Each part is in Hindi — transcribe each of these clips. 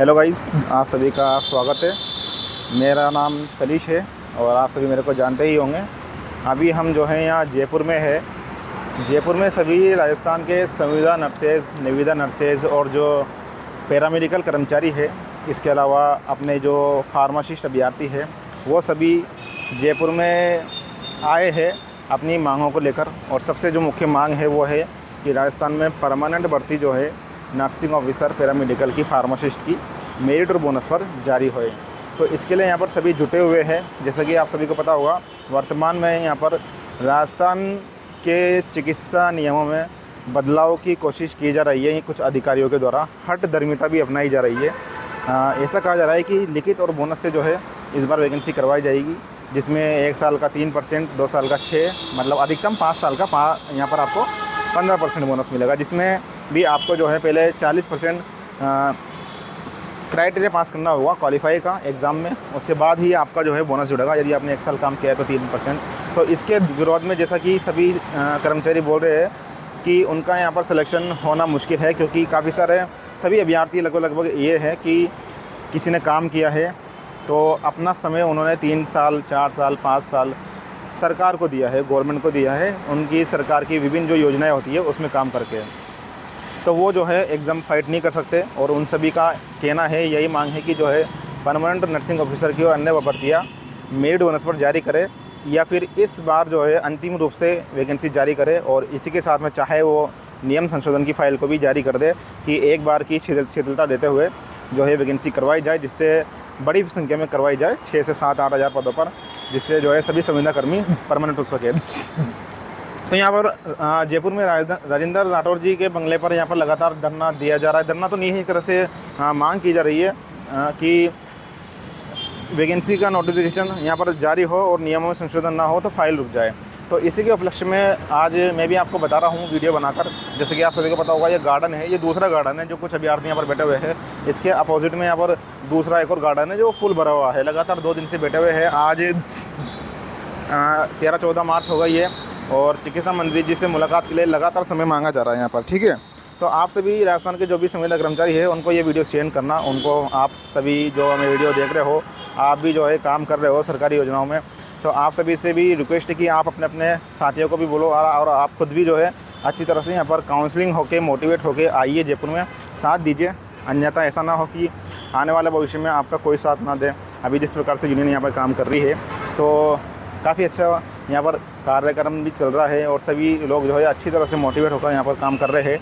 हेलो गाइस, आप सभी का स्वागत है। मेरा नाम सलीश है और आप सभी मेरे को जानते ही होंगे। अभी हम जो है यहाँ जयपुर में है। जयपुर में सभी राजस्थान के संविदा नर्सेज़, निविदा नर्सेज़ और जो पैरामेडिकल कर्मचारी है, इसके अलावा अपने जो फार्मासिस्ट अभ्यर्थी है, वो सभी जयपुर में आए हैं अपनी मांगों को लेकर। और सबसे जो मुख्य मांग है वो है कि राजस्थान में परमानेंट भर्ती जो है नर्सिंग ऑफिसर, पैरामेडिकल की, फार्मासिस्ट की मेरिट और बोनस पर जारी होए। तो इसके लिए यहाँ पर सभी जुटे हुए हैं। जैसा कि आप सभी को पता होगा, वर्तमान में यहाँ पर राजस्थान के चिकित्सा नियमों में बदलाव की कोशिश की जा रही है। कुछ अधिकारियों के द्वारा हठधर्मिता भी अपनाई जा रही है। ऐसा कहा जा रहा है कि लिखित और बोनस से जो है इस बार वैकेंसी करवाई जाएगी, जिसमें 1 साल का 3%, 2 साल का 6, मतलब अधिकतम 5 साल का यहाँ पर आपको 15% बोनस मिलेगा, जिसमें भी आपको जो है पहले 40% क्राइटेरिया पास करना होगा क्वालिफाई का एग्ज़ाम में। उसके बाद ही आपका जो है बोनस जुड़ेगा। यदि आपने 1 साल काम किया है तो 3%। तो इसके विरोध में जैसा कि सभी कर्मचारी बोल रहे हैं कि उनका यहाँ पर सिलेक्शन होना मुश्किल है, क्योंकि काफ़ी सारे सभी अभ्यर्थी लगभग ये है कि किसी ने काम किया है तो अपना समय उन्होंने 3 साल, 4 साल, 5 साल सरकार को दिया है, गवर्नमेंट को दिया है, उनकी सरकार की विभिन्न जो योजनाएं होती है उसमें काम करके। तो वो जो है एग्ज़ाम फाइट नहीं कर सकते। और उन सभी का कहना है, यही मांग है कि जो है परमानेंट नर्सिंग ऑफिसर की और अन्य भर्तियाँ मेरिट बोनस पर जारी करे, या फिर इस बार जो है अंतिम रूप से वैकेंसी जारी करे। और इसी के साथ में चाहे वो नियम संशोधन की फ़ाइल को भी जारी कर दे कि एक बार की शिथिलता देते हुए जो है वैकेंसी करवाई जाए, जिससे बड़ी संख्या में करवाई जाए, 6 से 7, 8 हज़ार पदों पर, जिससे जो है सभी संविदा कर्मी परमानेंट हो सके। तो यहाँ पर जयपुर में राजेंद्र राठौर जी के बंगले पर यहाँ पर लगातार धरना दिया जा रहा है। धरना तो नहीं है, एक तरह से मांग की जा रही है कि वैकेंसी का नोटिफिकेशन यहाँ पर जारी हो और नियमों में संशोधन ना हो तो फाइल रुक जाए। तो इसी के उपलक्ष्य में आज मैं भी आपको बता रहा हूँ वीडियो बनाकर। जैसे कि आप सभी को पता होगा, ये गार्डन है, ये दूसरा गार्डन है जो कुछ अभ्यर्थी यहाँ पर बैठे हुए हैं। इसके अपोजिट में यहाँ पर दूसरा एक और गार्डन है जो फुल भरा हुआ है। लगातार 2 दिन से बैठे हुए हैं। आज 13-14 मार्च हो गई है और चिकित्सा मंत्री जी से मुलाकात के लिए लगातार समय मांगा जा रहा है यहाँ पर। ठीक है, तो आप सभी राजस्थान के जो भी संविदा कर्मचारी है उनको ये वीडियो शेयर करना। उनको, आप सभी जो हमें वीडियो देख रहे हो, आप भी जो है काम कर रहे हो सरकारी योजनाओं में, तो आप सभी से भी रिक्वेस्ट है कि आप अपने अपने साथियों को भी बोलो और आप खुद भी जो है अच्छी तरह से यहाँ पर काउंसलिंग होके, मोटिवेट होके आइए जयपुर में, साथ दीजिए। अन्यथा ऐसा ना हो कि आने वाले भविष्य में आपका कोई साथ ना दे। अभी जिस प्रकार से यूनियन यहाँ पर काम कर रही है तो काफ़ी अच्छा यहाँ पर कार्यक्रम भी चल रहा है और सभी लोग जो है अच्छी तरह से मोटिवेट होकर यहाँ पर काम कर रहे हैं।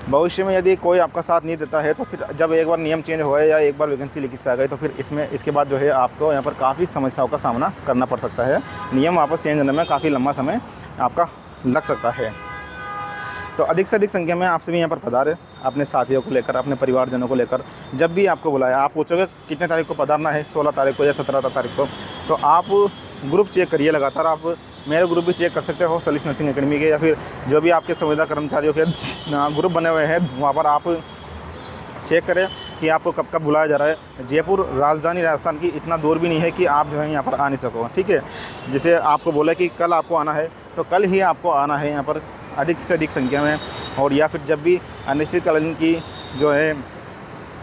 भविष्य में यदि कोई आपका साथ नहीं देता है तो फिर जब एक बार नियम चेंज हुआ है या एक बार वैकेंसी लिखी से आ गई तो फिर इसके बाद जो है आपको यहाँ पर काफ़ी समस्याओं का सामना करना पड़ सकता है। नियम वापस चेंज होने में काफ़ी लंबा समय आपका लग सकता है। तो अधिक से अधिक संख्या में आप सभी यहाँ पर पधारें, अपने साथियों को लेकर, अपने परिवारजनों को लेकर। जब भी आपको बुलाया, आप पूछोगे कितने तारीख को पधारना है, 16 तारीख को या 17 तारीख को, तो आप ग्रुप चेक करिए लगातार। आप मेरे ग्रुप भी चेक कर सकते हो, सलीश नर्सिंग एकेडमी के, या फिर जो भी आपके संविदा कर्मचारियों के ग्रुप बने हुए हैं वहाँ पर आप चेक करें कि आपको कब कब बुलाया जा रहा है। जयपुर राजधानी राजस्थान की इतना दूर भी नहीं है कि आप जो है यहाँ पर आ नहीं सको। ठीक है, जैसे आपको बोला कि कल आपको आना है तो कल ही आपको आना है यहाँ पर अधिक से अधिक संख्या में। और या फिर जब भी अनिश्चितकालीन की जो है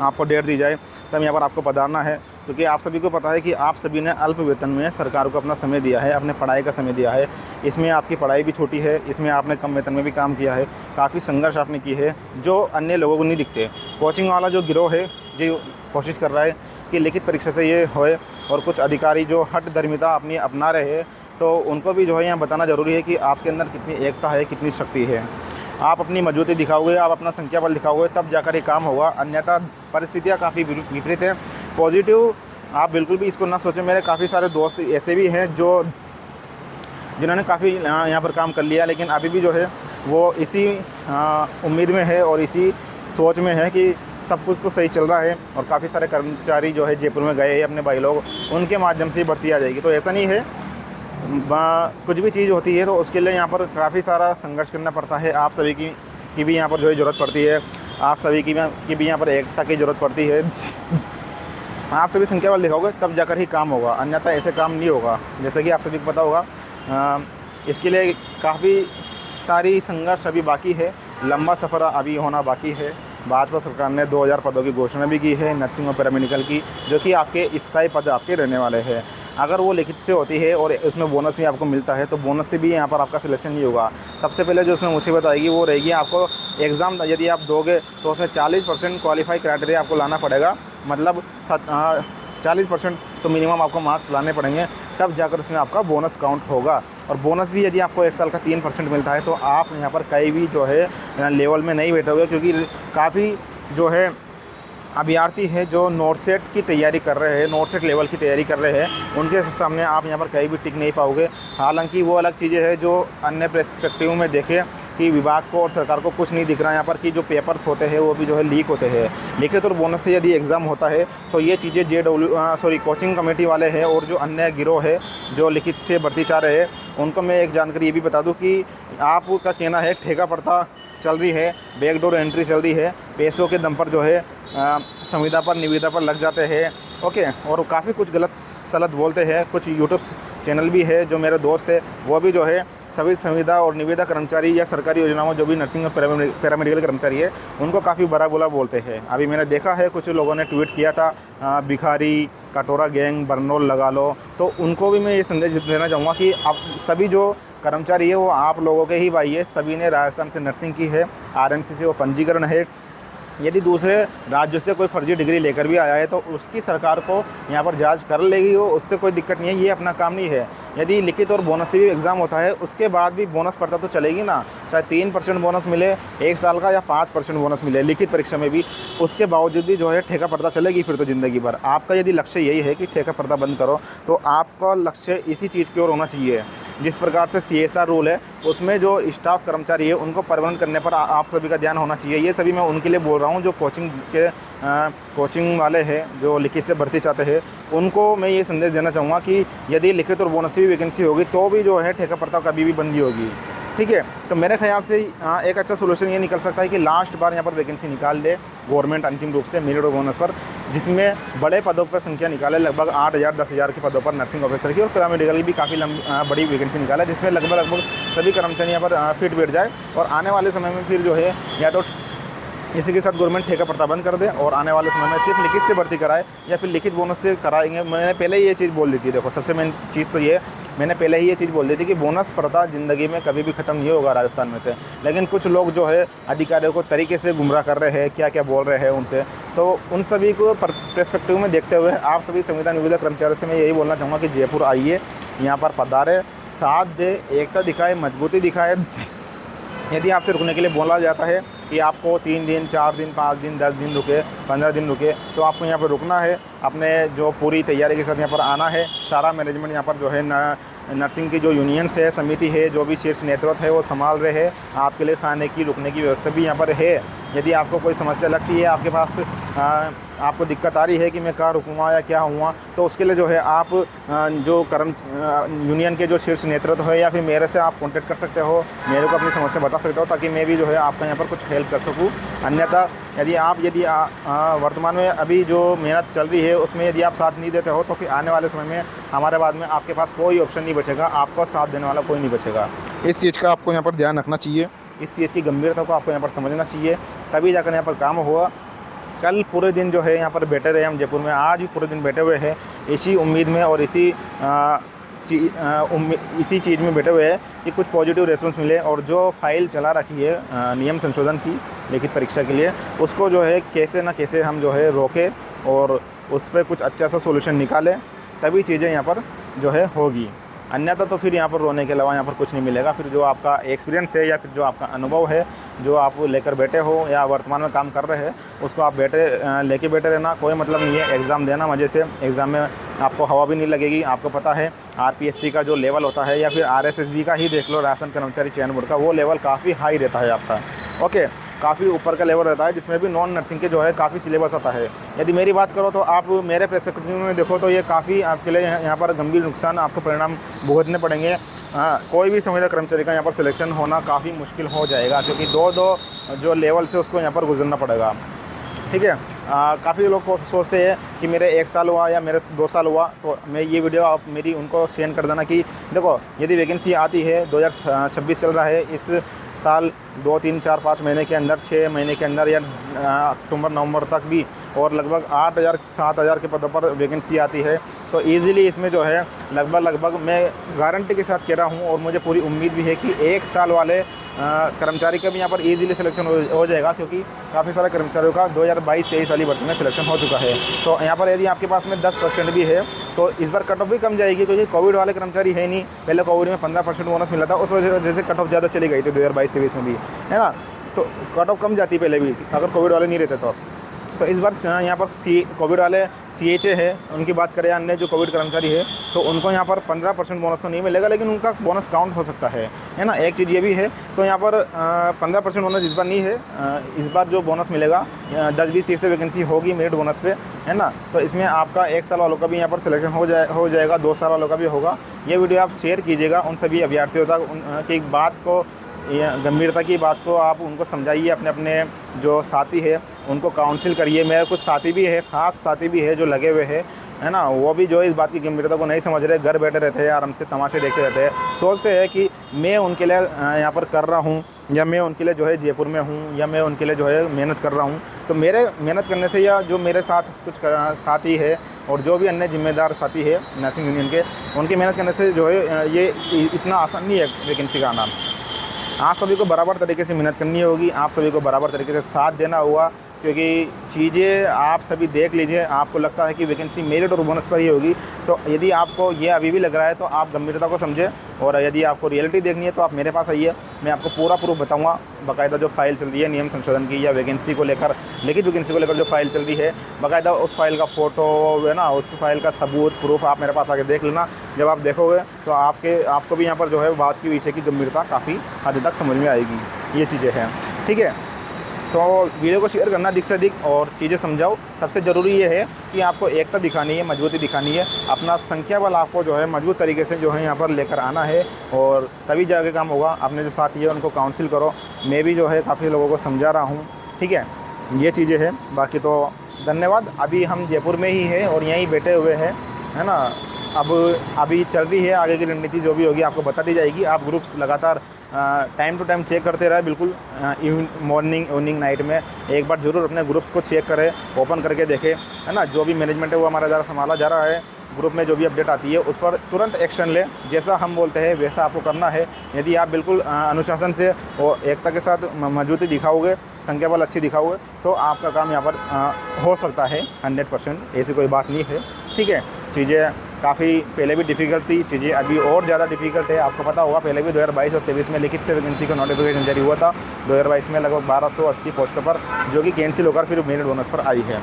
आपको डेट दी जाए तब यहाँ पर आपको पधारना है, क्योंकि आप सभी को पता है कि आप सभी ने अल्प वेतन में सरकार को अपना समय दिया है, अपने पढ़ाई का समय दिया है। इसमें आपकी पढ़ाई भी छोटी है, इसमें आपने कम वेतन में भी काम किया है, काफ़ी संघर्ष आपने की है जो अन्य लोगों को नहीं दिखते। कोचिंग वाला जो गिरोह है जो कोशिश कर रहा है कि लिखित परीक्षा से ये होए, और कुछ अधिकारी जो हठधर्मिता अपनी अपना रहे हैं, तो उनको भी जो है यहाँ बताना ज़रूरी है कि आपके अंदर कितनी एकता है, कितनी शक्ति है। आप अपनी मजबूती दिखाओगे, आप अपना संख्या बल दिखाओगे, तब जाकर ये काम होगा। अन्यथा परिस्थितियाँ काफ़ी विपरीत है। पॉजिटिव आप बिल्कुल भी इसको ना सोचें। मेरे काफ़ी सारे दोस्त ऐसे भी हैं जिन्होंने काफ़ी यहाँ पर काम कर लिया, लेकिन अभी भी जो है वो इसी उम्मीद में है और इसी सोच में है कि सब कुछ तो सही चल रहा है। और काफ़ी सारे कर्मचारी जो है जयपुर में गए हैं अपने भाई लोग, उनके माध्यम से भर्ती आ जाएगी। तो ऐसा नहीं है, कुछ भी चीज़ होती है तो उसके लिए यहाँ पर काफ़ी सारा संघर्ष करना पड़ता है। आप सभी की भी यहाँ पर जो है ज़रूरत पड़ती है, आप सभी की भी यहाँ पर एकता की ज़रूरत पड़ती है। आप सभी संख्या बल दिखाओगे तब जाकर ही काम होगा, अन्यथा ऐसे काम नहीं होगा। जैसे कि आप सभी को पता होगा, इसके लिए काफ़ी सारी संघर्ष अभी बाकी है, लंबा सफ़र अभी होना बाकी है। भाजपा सरकार ने 2000 पदों की घोषणा भी की है नर्सिंग और पैरामेडिकल की, जो कि आपके स्थायी पद आपके रहने वाले हैं। अगर वो लिखित से होती है और उसमें बोनस भी आपको मिलता है तो बोनस से भी यहाँ पर आपका सिलेक्शन नहीं होगा। सबसे पहले जो उसमें मुसीबत आएगी वो रहेगी, आपको एग्ज़ाम यदि आप दोगे तो उसमें 40% क्वालिफाई क्राइटेरिया आपको लाना पड़ेगा, मतलब 40% तो मिनिमम आपको मार्क्स लाने पड़ेंगे, तब जाकर उसमें आपका बोनस काउंट होगा। और बोनस भी यदि आपको 1 साल का 3% मिलता है तो आप यहाँ पर कहीं भी जो है लेवल में नहीं बैठोगे, क्योंकि काफ़ी जो है अभ्यर्थी है जो नोट सेट की तैयारी कर रहे हैं, नोट सेट लेवल की तैयारी कर रहे हैं, उनके सामने आप यहाँ पर कहीं भी टिक नहीं पाओगे। हालांकि वो अलग चीज़ें हैं जो अन्य पर्सपेक्टिव में देखें कि विभाग को और सरकार को कुछ नहीं दिख रहा है यहाँ पर, कि जो पेपर्स होते हैं वो भी जो है लीक होते हैं। लिखित और बोनस से यदि एग्ज़ाम होता है तो ये चीज़ें कोचिंग कमेटी वाले हैं और जो अन्य गिरोह है जो लिखित से भर्ती चाह रहे हैं, उनको मैं एक जानकारी ये भी बता दूँ कि आपका कहना है ठेका प्रथा चल रही है, बैकडोर एंट्री चल रही है, पैसों के दम पर जो है संविदा पर निविदा पर लग जाते हैं। ओके, और काफ़ी कुछ गलत सलत बोलते हैं। कुछ यूट्यूब चैनल भी है जो मेरे दोस्त है, वो भी जो है सभी संविदा और निविदा कर्मचारी या सरकारी योजनाओं जो भी नर्सिंग और पैरामेडिकल कर्मचारी है उनको काफ़ी बुरा बुला बोलते हैं। अभी मैंने देखा है कुछ लोगों ने ट्वीट किया था भिखारी, कटोरा गैंग, बर्नौल लगा लो, तो उनको भी मैं ये संदेश देना चाहूँगा कि आप सभी जो कर्मचारी है वो आप लोगों के ही भाई है, सभी ने राजस्थान से नर्सिंग की है, आरएमसी से वो पंजीकरण है। यदि दूसरे राज्यों से कोई फर्जी डिग्री लेकर भी आया है तो उसकी सरकार को यहाँ पर जांच कर लेगी, वो उससे कोई दिक्कत नहीं है, ये अपना काम नहीं है। यदि लिखित और बोनस से भी एग्ज़ाम होता है उसके बाद भी बोनस पड़ता तो चलेगी ना, चाहे 3% बोनस मिले 1 साल का या 5% बोनस मिले लिखित परीक्षा में भी, उसके बावजूद भी जो है ठेका प्रथा चलेगी फिर तो ज़िंदगी भर। आपका यदि लक्ष्य यही है कि ठेका प्रथा बंद करो तो आपका लक्ष्य इसी चीज़ की ओर होना चाहिए। जिस प्रकार से CSR रूल है उसमें जो स्टाफ कर्मचारी है उनको परमानेंट करने पर आप सभी का ध्यान होना चाहिए। ये सभी मैं उनके लिए बोल रहा हूँ जो कोचिंग वाले हैं, जो लिखित से भर्ती चाहते हैं, उनको मैं ये संदेश देना चाहूँगा कि यदि लिखित और बोनस की भी वैकेंसी होगी तो भी जो है ठेका प्रथा कभी भी बंदी होगी। ठीक है, तो मेरे ख्याल से एक अच्छा सोल्यूशन ये निकल सकता है कि लास्ट बार यहाँ पर वैकेंसी निकाल दे गवर्नमेंट अंतिम रूप से मेरिट और बोनस पर, जिसमें बड़े पदों पर संख्या निकाले, लगभग 8000 10,000 के पदों पर नर्सिंग ऑफिसर की, और पैरामेडिकल की भी काफ़ी बड़ी वैकेंसी निकाला, जिसमें लगभग सभी कर्मचारी यहाँ पर फिट बैठ जाए। और आने वाले समय में फिर जो है या तो इसी के साथ गवर्नमेंट ठेका प्रथा बंद कर दे और आने वाले समय में सिर्फ लिखित से भर्ती कराए या फिर लिखित बोनस से कराएंगे। मैंने पहले ही ये चीज़ बोल दी थी, देखो सबसे मेन चीज़ तो ये मैंने पहले ही ये चीज़ बोल दी थी कि बोनस प्रथा ज़िंदगी में कभी भी ख़त्म नहीं होगा राजस्थान में से। लेकिन कुछ लोग जो है अधिकारियों को तरीके से गुमराह कर रहे हैं, क्या क्या बोल रहे हैं उनसे, तो उन सभी को पर्सपेक्टिव में देखते हुए आप सभी संविदा निविदा कर्मचारियों से मैं यही बोलना चाहूँगा कि जयपुर आइए, यहाँ पर पधारे, साथ दे, एकता दिखाए, मजबूती दिखाए। यदि आपसे रुकने के लिए बोला जाता है कि आपको 3 दिन 4 दिन 5 दिन 10 दिन रुके 15 दिन रुके, तो आपको यहाँ पर रुकना है, अपने जो पूरी तैयारी के साथ यहाँ पर आना है। सारा मैनेजमेंट यहाँ पर जो है नर्सिंग की जो यूनियंस है, समिति है, जो भी शीर्ष नेतृत्व है वो संभाल रहे हैं। आपके लिए खाने की रुकने की व्यवस्था भी यहाँ पर है। यदि आपको कोई समस्या लगती है, आपके पास आपको दिक्कत आ रही है कि मैं कहाँ रुकूँगा या क्या हुआ, तो उसके लिए जो है आप जो यूनियन के जो शीर्ष नेतृत्व है या फिर मेरे से आप कांटेक्ट कर सकते हो, मेरे को अपनी समस्या बता सकते हो, ताकि मैं भी जो है आपका यहाँ पर कुछ हेल्प कर सकूँ। अन्यथा यदि वर्तमान में अभी जो मेहनत चल रही है उसमें यदि आप साथ नहीं देते हो तो फिर आने वाले समय में हमारे बाद में आपके पास कोई ऑप्शन नहीं बचेगा, आपको साथ देने वाला कोई नहीं बचेगा। इस चीज़ का आपको यहाँ पर ध्यान रखना चाहिए, इस चीज़ की गंभीरता को आपको यहाँ पर समझना चाहिए, तभी जाकर यहाँ पर काम हुआ। कल पूरे दिन जो है यहाँ पर बैठे रहे हम जयपुर में, आज भी पूरे दिन बैठे हुए हैं इसी उम्मीद में और इसी चीज़ में बैठे हुए हैं कि कुछ पॉजिटिव रेस्पॉन्स मिले और जो फाइल चला रखी है नियम संशोधन की लिखित परीक्षा के लिए, उसको जो है कैसे ना कैसे हम जो है रोकें और उस पर कुछ अच्छा सा सोल्यूशन निकालें, तभी चीज़ें यहाँ पर जो है होगी। अन्यथा तो फिर यहाँ पर रोने के अलावा यहाँ पर कुछ नहीं मिलेगा। फिर जो आपका एक्सपीरियंस है या फिर जो आपका अनुभव है, जो आप लेकर बैठे हो या वर्तमान में काम कर रहे हैं, उसको आप लेके बैठे रहना, कोई मतलब नहीं है। एग्ज़ाम देना मज़े से, एग्ज़ाम में आपको हवा भी नहीं लगेगी। आपको पता है RPSC का जो लेवल होता है या फिर RSSB का ही देख लो, राशन कर्मचारी चयन बोर्ड का, वो लेवल काफ़ी हाई रहता है आपका। ओके, काफ़ी ऊपर का लेवल रहता है, जिसमें भी नॉन नर्सिंग के जो है काफ़ी सिलेबस आता है। यदि मेरी बात करो तो आप मेरे पर्सपेक्टिव में देखो तो ये काफ़ी आपके लिए यहाँ पर गंभीर नुकसान आपको परिणाम भुगतने पड़ेंगे। कोई भी संविदा कर्मचारी का यहाँ पर सिलेक्शन होना काफ़ी मुश्किल हो जाएगा, क्योंकि दो जो लेवल से उसको यहाँ पर गुजरना पड़ेगा। ठीक है, काफ़ी लोग को सोचते हैं कि मेरे 1 साल हुआ या मेरे 2 साल हुआ, तो मैं ये वीडियो आप मेरी उनको शेयर कर देना कि देखो यदि वैकेंसी आती है, 2026 चल रहा है, इस साल 2, 3, 4, 5 महीने के अंदर, 6 महीने के अंदर या अक्टूबर नवंबर तक भी, और लगभग 8,000 7,000 के पदों पर वैकेंसी आती है। तो ईज़िली इसमें जो है लगभग मैं गारंटी के साथ कह रहा हूँ, और मुझे पूरी उम्मीद भी है कि 1 साल वाले कर्मचारी का भी यहाँ पर ईज़िली सिलेक्शन हो जाएगा, क्योंकि काफ़ी सारे कर्मचारियों का 2022-23 वाली भर्ती में सिलेक्शन हो चुका है। तो यहाँ पर यदि आपके पास में 10% भी है तो इस बार कट ऑफ भी कम जाएगी, क्योंकि कोविड वाले कर्मचारी है नहीं। पहले कोविड में 15% बोनस मिला था, उस वजह से कट ऑफ ज़्यादा चली गई थी 2022-23 में भी, है ना। तो कट ऑफ कम जाती पहले भी अगर कोविड वाले नहीं रहते तो इस बार यहाँ पर कोविड वाले CHA है, उनकी बात करें, अन्य जो कोविड कर्मचारी है, तो उनको यहाँ पर 15% बोनस तो नहीं मिलेगा, लेकिन उनका बोनस काउंट हो सकता है ना। एक चीज़ ये भी है, तो यहाँ पर 15% बोनस इस बार नहीं है। इस बार जो बोनस मिलेगा 10, 20, 30 से वैकेंसी होगी मेरिट बोनस पे, है ना। तो इसमें आपका 1 साल वालों का भी यहाँ पर सिलेक्शन हो जाएगा, 2 साल वालों का भी होगा। ये वीडियो आप शेयर कीजिएगा उन सभी अभ्यर्थियों तक, उनकी बात को, गंभीरता की बात को आप उनको समझाइए। अपने जो साथी है उनको काउंसिल करिए। मेरे कुछ साथी भी है, ख़ास साथी भी है जो लगे हुए हैं, है ना, वो भी जो इस बात की गंभीरता को नहीं समझ रहे, घर बैठे रहते हैं, आराम से तमाशे देखते रहते हैं, सोचते हैं कि मैं उनके लिए यहाँ पर कर रहा हूँ, या मैं उनके लिए जो है जयपुर में हूँ, या मैं उनके लिए जो है मेहनत कर रहा हूँ। तो मेरे मेहनत करने से, या जो मेरे साथ कुछ साथी है और जो भी अन्य जिम्मेदार साथी है नर्सिंग यूनियन के, उनकी मेहनत करने से जो है ये इतना आसान नहीं है वैकेंसी का आना। आप सभी को बराबर तरीके से मेहनत करनी होगी, आप सभी को बराबर तरीके से साथ देना होगा, क्योंकि चीज़ें आप सभी देख लीजिए। आपको लगता है कि वैकेंसी मेरिट और बोनस पर ही होगी, तो यदि आपको ये अभी भी लग रहा है तो आप गंभीरता को समझें, और यदि आपको रियलिटी देखनी है तो आप मेरे पास आइए, मैं आपको पूरा प्रूफ बताऊंगा। बाकायदा जो फाइल चल रही है नियम संशोधन की, या वैकेंसी को लेकर, लिखित वैकेंसी को लेकर जो फाइल चल रही है, बाकायदा उस फाइल का फ़ोटो, है ना, उस फाइल का सबूत, प्रूफ आप मेरे पास आके देख लेना। जब आप देखोगे तो आपको भी यहाँ पर जो है बात की विषय की गंभीरता काफ़ी हद तक समझ में आएगी। ये चीज़ें हैं, ठीक है। तो वीडियो को शेयर करना अधिक से अधिक, और चीज़ें समझाओ। सबसे ज़रूरी ये है कि आपको एकता दिखानी है, मजबूती दिखानी है, अपना संख्या बल आपको जो है मजबूत तरीके से जो है यहाँ पर लेकर आना है, और तभी जाके काम होगा। अपने जो साथी है उनको काउंसिल करो। मैं भी जो है काफ़ी लोगों को समझा रहा हूँ, ठीक है। ये चीज़ें हैं। बाकी तो धन्यवाद। अभी हम जयपुर में ही हैं और यहीं बैठे हुए हैं, है ना। अब अभी चल रही है, आगे की रणनीति जो भी होगी आपको बता दी जाएगी। आप ग्रुप्स लगातार टाइम टू टाइम चेक करते रहे, बिल्कुल मॉर्निंग, इवनिंग, नाइट में एक बार ज़रूर अपने ग्रुप्स को चेक करें, ओपन करके देखें, है ना। जो भी मैनेजमेंट है वो हमारा ज़रा संभाला जा रहा है। ग्रुप में जो भी अपडेट आती है उस पर तुरंत एक्शन लें। जैसा हम बोलते हैं वैसा आपको करना है। यदि आप बिल्कुल अनुशासन से और एकता के साथ मजबूती दिखाओगे, संख्या बल अच्छी दिखाओगे, तो आपका काम यहाँ पर हो सकता है 100%। ऐसी कोई बात नहीं है, ठीक है। चीज़ें काफ़ी पहले भी डिफ़िकल्ट थी, चीज़ें अभी और ज़्यादा डिफ़िकल्ट है। आपको पता होगा पहले भी 2022 और 23 में लिखित से वैकेंसी का नोटिफिकेशन जारी हुआ था। 2022 में लगभग 1280 पोस्टों पर, जो कि कैंसिल होकर फिर मेरिट बोनस पर आई है,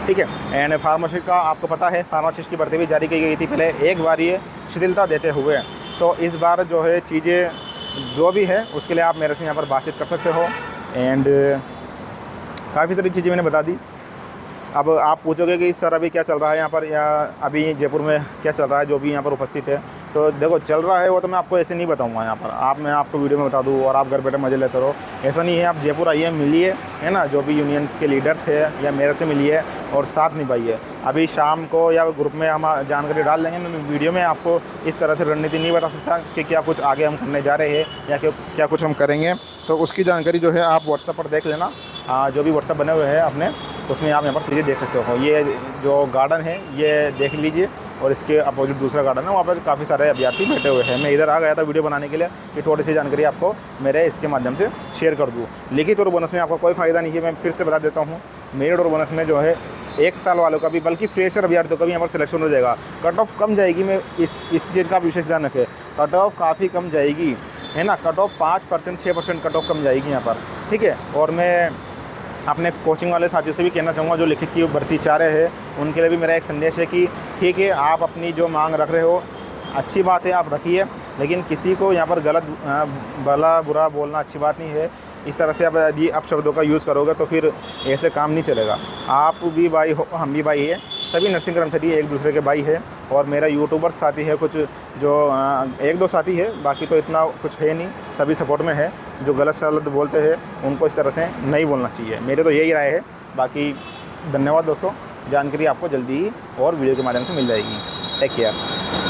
ठीक है। एंड फार्मासिस्ट का आपको पता है, फार्मासिस्ट की भर्ती भी जारी की गई थी पहले, एक बार ये शिथिलता देते हुए। तो इस बार जो है चीज़ें जो भी है उसके लिए आप मेरे से यहाँ पर बातचीत कर सकते हो। एंड काफ़ी सारी चीज़ें मैंने बता दी। अब आप पूछोगे कि सर अभी क्या चल रहा है यहाँ पर, या अभी जयपुर में क्या चल रहा है, जो भी यहाँ पर उपस्थित है। तो देखो, चल रहा है वो तो मैं आपको ऐसे नहीं बताऊँगा यहाँ पर। मैं आपको वीडियो में बता दूँ और आप घर बैठे मज़े लेते रहो, ऐसा नहीं है। आप जयपुर आइए, मिलिए, है ना, जो भी यूनियंस के लीडर्स है या मेरे से मिलिए और साथ निभाइए। अभी शाम को या ग्रुप में हम जानकारी डाल देंगे। मैं वीडियो में आपको इस तरह से रणनीति नहीं बता सकता कि क्या कुछ आगे हम करने जा रहे हैं या क्या कुछ हम करेंगे। तो उसकी जानकारी जो है आप व्हाट्सएप पर देख लेना। जो भी व्हाट्सएप बने हुए हैं अपने, उसमें आप यहाँ पर चीज़ें देख सकते हो। ये जो गार्डन है ये देख लीजिए, और इसके अपोजिट दूसरा गार्डन है, वहाँ पर काफ़ी सारे अभ्यर्थी बैठे हुए हैं। मैं इधर आ गया था वीडियो बनाने के लिए कि थोड़ी सी जानकारी आपको मेरे इसके माध्यम से शेयर कर दूँ। लिखित और बोनस में आपको कोई फ़ायदा नहीं है, मैं फिर से बता देता हूँ। मेरिट और बोनस में जो है 1 साल वालों का भी, बल्कि फ्रेशर अभ्यर्थियों का भी यहाँ पर सिलेक्शन हो जाएगा। कट ऑफ कम जाएगी। मैं इस चीज़ का विशेष ध्यान रखें, कट ऑफ काफ़ी कम जाएगी, है ना। कट ऑफ 5%, 6% कट ऑफ कम जाएगी यहाँ पर, ठीक है। और मैं अपने कोचिंग वाले साथियों से भी कहना चाहूँगा जो लिखित की भर्ती चाह रहे हैं, उनके लिए भी मेरा एक संदेश है कि ठीक है, आप अपनी जो मांग रख रहे हो अच्छी बात है, आप रखिए, लेकिन किसी को यहाँ पर गलत भला बुरा बोलना अच्छी बात नहीं है। इस तरह से यदि आप शब्दों का यूज़ करोगे तो फिर ऐसे काम नहीं चलेगा। आप भी भाई हो, हम भी भाई है, सभी नर्सिंग कर्मचारी एक दूसरे के भाई है। और मेरा यूट्यूबर साथी है कुछ, जो 1-2 साथी है, बाकी तो इतना कुछ है नहीं, सभी सपोर्ट में है। जो गलत शब्द बोलते हैं उनको इस तरह से नहीं बोलना चाहिए, मेरे तो यही राय है। बाकी धन्यवाद दोस्तों, जानकारी आपको जल्दी ही और वीडियो के माध्यम से मिल जाएगी। Take care.